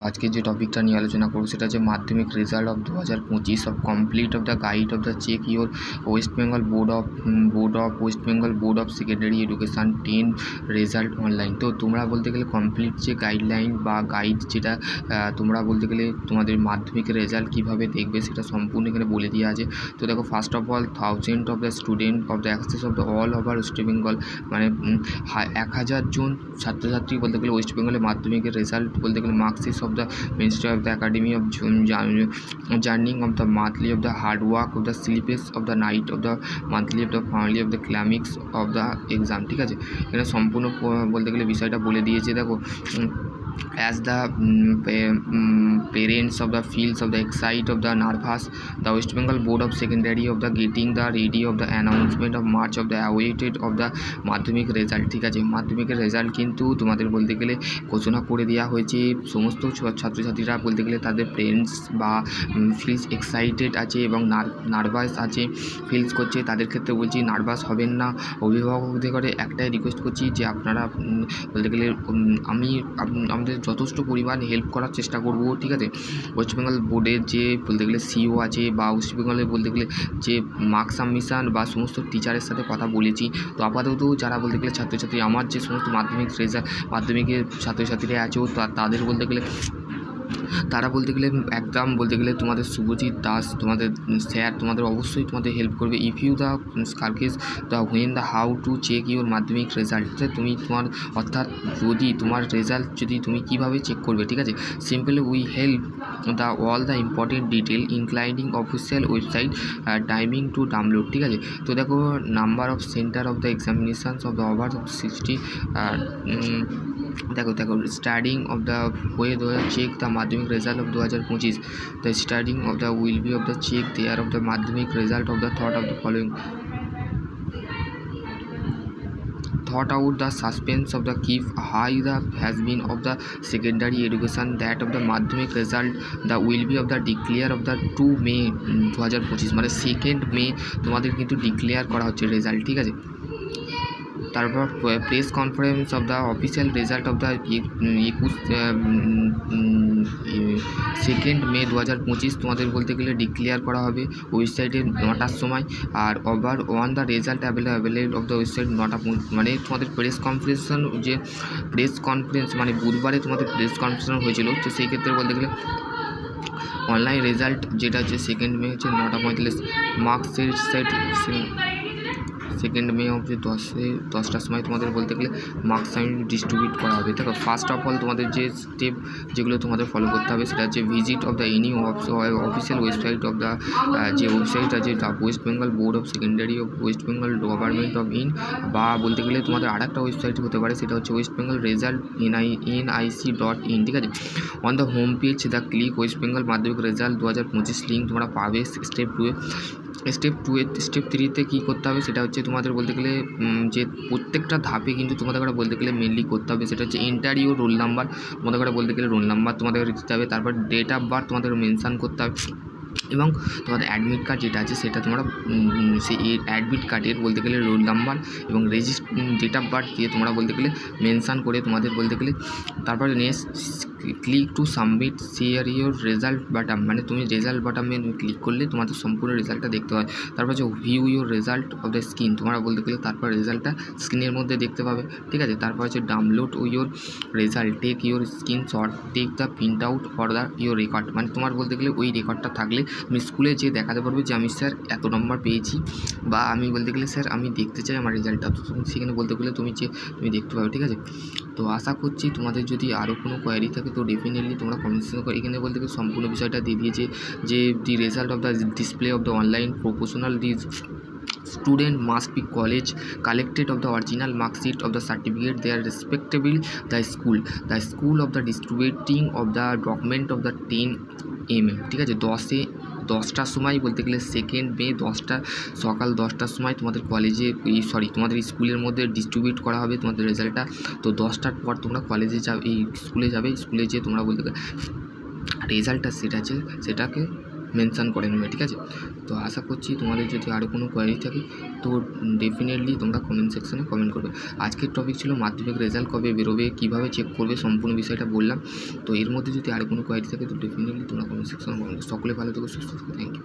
আজকে যে টপিকটা নিয়ে আলোচনা করব সেটা হচ্ছে Madhyamik result of 2025 of complete of the guide of the check your West Bengal West Bengal board of secondary education 10 result online. তো তোমরা বলতে গেলে কমপ্লিট যে গাইডলাইন বা গাইড যেটা তোমরা বলতে গেলে তোমাদের মাধ্যমিকের রেজাল্ট কীভাবে দেখবে সেটা সম্পূর্ণ এখানে বলে দেওয়া আছে। তো দেখো, first of all 1000 of the student of the access of the all over West Bengal, মানে 1000 জন ছাত্রছাত্রী বলতে গেলে ওয়েস্ট বেঙ্গলের মাধ্যমিকের রেজাল্ট বলতে গেলে marksheet of the Ministry of the Academy of journeying of the monthly of the hard work of the syllabus of the night of the monthly of the family of the climax of the exam। ঠিক আছে, এখানে সম্পূর্ণ বলতে গেলে বিষয়টা বলে দিয়েছে। দেখো, as the parents of the fields of the excite of the nervous, the West Bengal Board of Secondary of the getting the ready of the announcement of March of the awaited of the মাধ্যমিক result. ঠিক আছে, মাধ্যমিকের result কিন্তু তোমাদের বলতে গেলে ঘোষণা করে দেওয়া হয়েছে। সমস্ত ছাত্রছাত্রীরা বলতে গেলে তাদের পেরেন্টস বা ফিলস এক্সাইটেড আছে এবং নার্ভাস আছে, ফিলস করছে। তাদের ক্ষেত্রে বলছি নার্ভাস হবেন না। অভিভাবকদের করে একটাই রিকোয়েস্ট করছি যে আপনারা বলতে গেলে আমাদের যথেষ্ট পরিমাণ হেল্প করার চেষ্টা করব। ঠিক আছে, ওয়েস্ট বেঙ্গল বোর্ডের যে বলতে গেলে সিও আছে বা ওয়েস্ট বেঙ্গলের বলতে গেলে যে মার্ক সাবমিশন বা সমস্ত টিচারের সাথে কথা বলেছি। তো আপাতত যারা বলতে গেলে ছাত্রছাত্রী আমার যে সমস্ত মাধ্যমিকের ছাত্রছাত্রীরা আছে তাদের বলতে গেলে তারা বলতে গেলে একদম বলতে গেলে তোমাদের শুভজিৎ দাস তোমাদের স্যার তোমাদের অবশ্যই তোমাদের হেল্প করবে। ইফ ইউ দ্য স্কার্কেস the when the how to check your Madhyamik result, তুমি তোমার অর্থাৎ যদি তোমার রেজাল্ট যদি তুমি কীভাবে চেক করবে। ঠিক আছে, simply we help the all the important detail including official website timing to download. ঠিক আছে, তো দেখো, number of center of the examinations of the over 60 দেখো studying of the way check the Madhyamik result of 2025, the studying of the will be of the check there of the Madhyamik result of the thought of the following thought out the suspense of the keep high the has been of the secondary education that of the madhyamik result the will be of the declare of the 2 May 2025, মানে 2 মে তোমাদের কিন্তু declare করা হচ্ছে result. ঠিক আছে, তারপর press conference of the official result of the 2 মে 2025 তোমাদের বলতে গেলে ডিক্লেয়ার করা হবে ওয়েবসাইটে 9টার সময়। আর over one the result available of the website 9টা, মানে তোমাদের প্রেস কনফারেন্স মানে বুধবারে তোমাদের প্রেস কনফারেন্স হয়েছিল। তো সেই ক্ষেত্রে বলতে গেলে অনলাইন রেজাল্ট যেটা হচ্ছে 2 মে হচ্ছে 9:45, মার্কশিট 2 মে অবধি 10টার সময় তোমাদের বলতে গেলে মার্কস ডিস্ট্রিবিউট করা হবে। দেখো, ফার্স্ট অফ অল তোমাদের যে স্টেপ যেগুলো তোমাদের ফলো করতে হবে সেটা হচ্ছে visit of the any official website of the যে ওয়েবসাইট আছে the West Bengal board of secondary of West Bengal government of বা বলতে গেলে তোমাদের আরেকটা ওয়েবসাইট হতে পারে সেটা হচ্ছে ওয়েস্ট বেঙ্গল রেজাল্ট NIC.in। ঠিক আছে, on the home page the click West Bengal মাধ্যমিক রেজাল্ট 2025 লিঙ্ক তোমরা পাবে স্টেপ 2 স্টেপ 3তে কী করতে হবে সেটা হচ্ছে তোমাদের বলতে গেলে যে প্রত্যেকটা ধাপে কিন্তু তোমাদের করে বলতে গেলে মেনলি করতে হবে সেটা হচ্ছে এন্টার ইউর রোল নাম্বার। তোমাদের করে বলতে গেলে রোল নাম্বার তোমাদের দিতে হবে, তারপর ডেট অফ বার্থ তোমাদের মেনশান করতে হবে এবং তোমাদের অ্যাডমিট কার্ড যেটা আছে সেটা তোমরা সেই অ্যাডমিট কার্ডের বলতে গেলে রোল নাম্বার এবং ডেট অফ বার্থ দিয়ে তোমরা বলতে গেলে মেনশান করে তোমাদের বলতে গেলে তারপরে next click to submit share your result button, মানে তুমি রেজাল্ট বাটনে ক্লিক করলে তোমাদের সম্পূর্ণ রেজাল্টটা দেখতে হয়। তারপর হচ্ছে view your result of the screen, তোমরা বলতে গেলে তারপর রেজাল্টটা স্ক্রিনের মধ্যে দেখতে পাবে। ঠিক আছে, তারপর হচ্ছে download your result, take your screenshot, take the print out for the your record, মানে তোমার বলতে গেলে ওই রেকর্ডটা থাকলে তুমি স্কুলে যেয়ে দেখাতে পারবে যে আমি স্যার এত নম্বর পেয়েছি বা আমি বলতে গেলে স্যার আমি দেখতে চাই আমার রেজাল্টটা। তো সেখানে বলতে গেলে তুমি দেখতে পাবে। ঠিক আছে, তো আশা করছি তোমাদের যদি আরও কোনো কোয়ারি থাকে তো ডেফিনেটলি তোমরা কমেন্ট সেকশনে করো। এখানে বলতে গেলে সম্পূর্ণ বিষয়টা দিয়ে দিয়েছে যে দি result of the display of the online proportional this student must be college collected of the original mark sheet of the certificate they are respectively the school of the distributing of the document of the 10 mm। ঠিক আছে, 10টার সময় বলতে গেলে 2 মে সকাল 10টার সময় তোমাদের কলেজে তোমাদের স্কুলের মধ্যে ডিস্ট্রিবিউট করা হবে তোমাদের রেজাল্টটা। তো 10টার পর তোমরা কলেজে স্কুলে যেয়ে তোমরা বলতে গেলে রেজাল্টটা সেটাকে মেনশান করে নেবে, ঠিক আছে। তো আশা করছি তোমাদের যদি আরও কোনো কোয়ারি থাকে তো ডেফিনেটলি তোমরা কমেন্ট সেকশানে কমেন্ট করবে। আজকের টপিক ছিল মাধ্যমিক রেজাল্ট কবে বেরোবে, কীভাবে চেক করবে, সম্পূর্ণ বিষয়টা বললাম। তো এর মধ্যে যদি আরও কোনো কোয়ারি থাকে তো ডেফিনেটলি তোমরা কমেন্ট সেকশানে কমেন্ট। সকলে ভালো থেকো, সুস্থ থেকো, থ্যাংক ইউ।